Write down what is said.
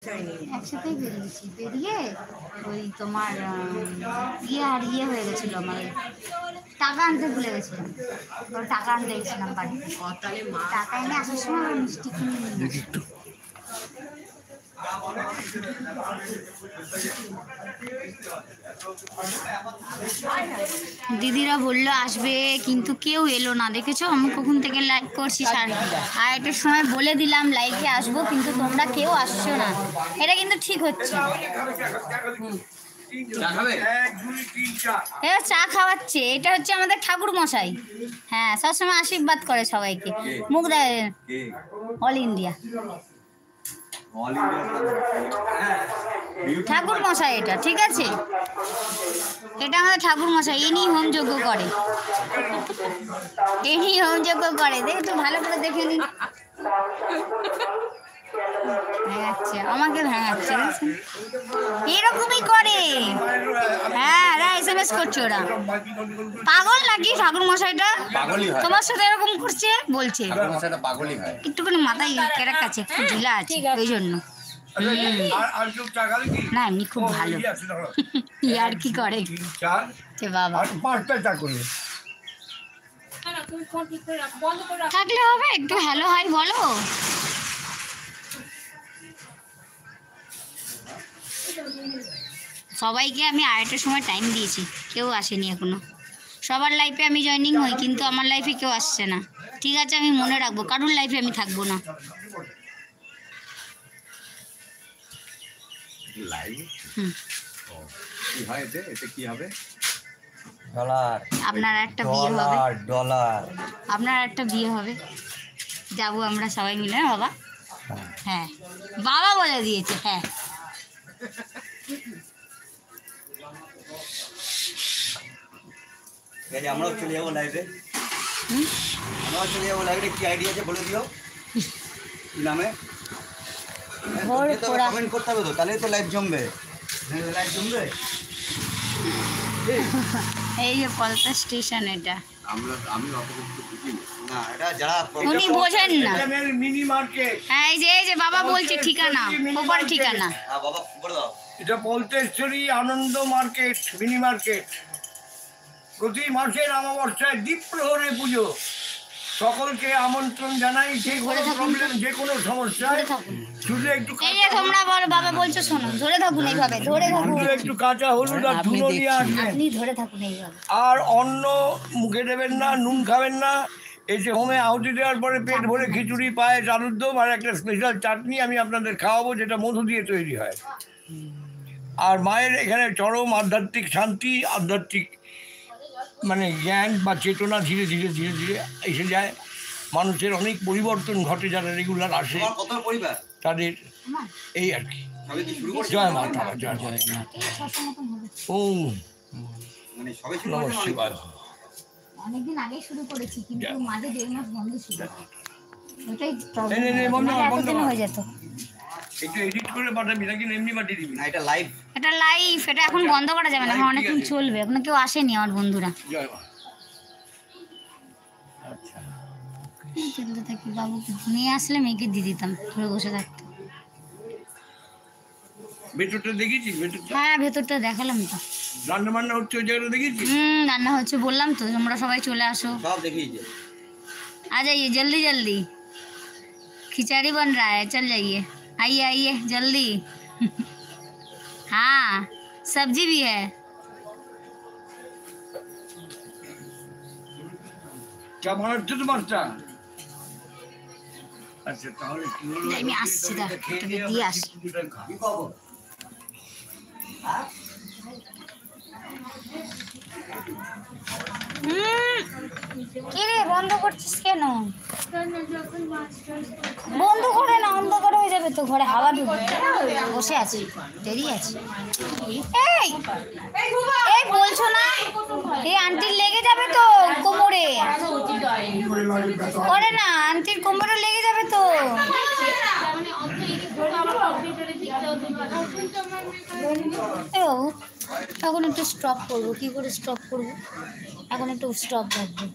একসাথেই বেরিয়েছি, বেরিয়ে ওই তোমার ইয়ে হয়ে গেছিলো, আমার টাকা আনতে ভুলে গেছিলাম। টাকা আনতে গেছিলাম বাড়িতে, টাকা এনে আসার সময় আমার মিষ্টি কিনে নিয়ে একটু দিদিরা বললো আসবে, কিন্তু কেউ এলো না। দেখেছো আমি কখন থেকে লাইভ করছি, আর একটা সময় বলে দিলাম লাইভে আসবো, কিন্তু তোমরা কেউ আসছো না। এটা কিন্তু ঠিক হচ্ছে। চা খাওয়াচ্ছে, এটা হচ্ছে আমাদের ঠাকুর মশাই। হ্যাঁ, সবসময় আশীর্বাদ করে সবাইকে, মুখ দেয়। অল ইন্ডিয়া ঠাকুর মশাই এটা, ঠিক আছে? এটা আমাদের ঠাকুর মশাই, ইনি হোম যজ্ঞ করে, ইনি হোম যজ্ঞ করে। দেখ একটু ভালো করে দেখে নি। ভেঙাচ্ছে, আমাকে ভেঙাচ্ছে, এরকমই করে। হ্যাঁ, SMS করছে ওরা। পাগল নাকি ঠাকুর মশাইটা? তোমার সাথে এরকম করছে বলছে। একটুখানি মাথায় কেরাক আছে, একটু ঢিলা আছে, ওই জন্য। না, এমনি খুব ভালো, আর কি করে বাবা। থাকলে হবে, একটু হ্যালো হাই বলো। সবাইকে আমি আড়াইটার সময় টাইম দিয়েছি, কেউ আসেনি এখনো। সবার লাইফে আমি জয়েনিং হই, কিন্তু আমার লাইফে কেউ আসছে না। ঠিক আছে, আমি মনে রাখবো, কারোর লাইফে আমি থাকবো না। আপনার একটা বিয়ে হবে, আপনার একটা বিয়ে হবে, যাবো আমরা সবাই মিলে, বাবা। হ্যাঁ, বাবা বলে দিয়েছে। হ্যাঁ, আমরাও চলে যাবো লাইভে, আমরাও চলে যাবো লাইভে। কি আইডিয়া আছে বলে দিও, কি নামে কমেন্ট করতে হবে তো, তাহলে তো লাইভ জমবে, লাইভ জমবে। এই যে পলতা স্টেশন, এটা উনি বোঝেন না। হ্যাঁ, এই যে বাবা বলছে ঠিকানা, প্রপার ঠিকানা। এটা পলতেশ্বরী আনন্দ মার্কেট, মিনি মার্কেট। প্রতি মাসের অমাবস্যায় দ্বীপ প্রহরে পুজো। সকলকে আমন্ত্রণ জানাই। যে কোনো প্রবলেম, যে কোনো সমস্যা, শুধু একটু তোমরা বলো, বাবা বলছো শোনো, ধরে থাকুন এইভাবে, ধরে থাকুন, একটু কাঁচা হলুদ আর ধুনো নিয়ে আসবেন। আপনি ধরে থাকুন এইভাবে। আর অন্ন মুখে দেবেন না, নুন খাবেন না। এসে হোমে আহুতি দেওয়ার পরে পেট ভরে খিচুড়ি, পায়েস, আলুর দম আর একটা স্পেশাল চাটনি আমি আপনাদের খাওয়াবো, যেটা মধু দিয়ে তৈরি হয়। আর মায়ের এখানে চরম আধ্যাত্মিক শান্তি, আধ্যাত্মিক মানে জ্ঞান বা চেতনা ধীরে ধীরে ধীরে ধীরে এসে যায়। মানুষের অনেক পরিবর্তন ঘটে, যারা রেগুলার আসে তাদের এই আর কি। জয় মা তারা, জয় মা। ওম নমঃ শিবায়। অনেকদিন আগে শুরু করেছি, কিন্তু মাঝে 1.5 মাস বন্ধ ছিল, ওটাই প্রবলেম হয়ে যেত। একটু এডিট করে পাঠাবি নাকি এমনি পাঠিয়ে দিবি? না, এটা লাইভ, এটা লাইভ, এটা এখন বন্ধ করা যাবে না, এখন অনেকক্ষণ চলবে। এখনো কেউ আসেনি আমার বন্ধুরা। জয় মা। চলতে থাকি, বাবুকে মেয়ে আসলে মেয়েকে দিয়ে দিতাম, ধরে বসে থাকতো। ভেতরটা দেখেছিস? হ্যাঁ, ভেতরটা দেখালাম তো। রান্না বান্না হচ্ছে ওই জায়গাটা দেখেছিস? রান্না হচ্ছে, বললাম তো, তোমরা সবাই চলে আসো। সব দেখিয়েছে। आ जाइए जल्दी जल्दी, खिचड़ी बन रहा है, चल जाइए, आइए आइए जल्दी। हाँ, सब्जी भी है। क्या বানাচ্ছে তোমারটা? আচ্ছা, তাহলে কি হলো? আমি আসছি, দা এটাকে দিয়ে আসি। কি খবর? কি রে, বন্ধ করছিস কেন? বন্ধ করে না, অন্ধকার হয়ে যাবে তো, ঘরে হাওয়া ঢুকবে। বসে আছি, দেরি আছে। এই এই বলছো না, এই আন্টির লেগে যাবে তো কোমরে, করে না, আন্টির কোমরে লেগে যাবে তো। এখন একটু স্টপ করবো, কি করে স্টপ করবো? এখন একটু স্টপ রাখবো।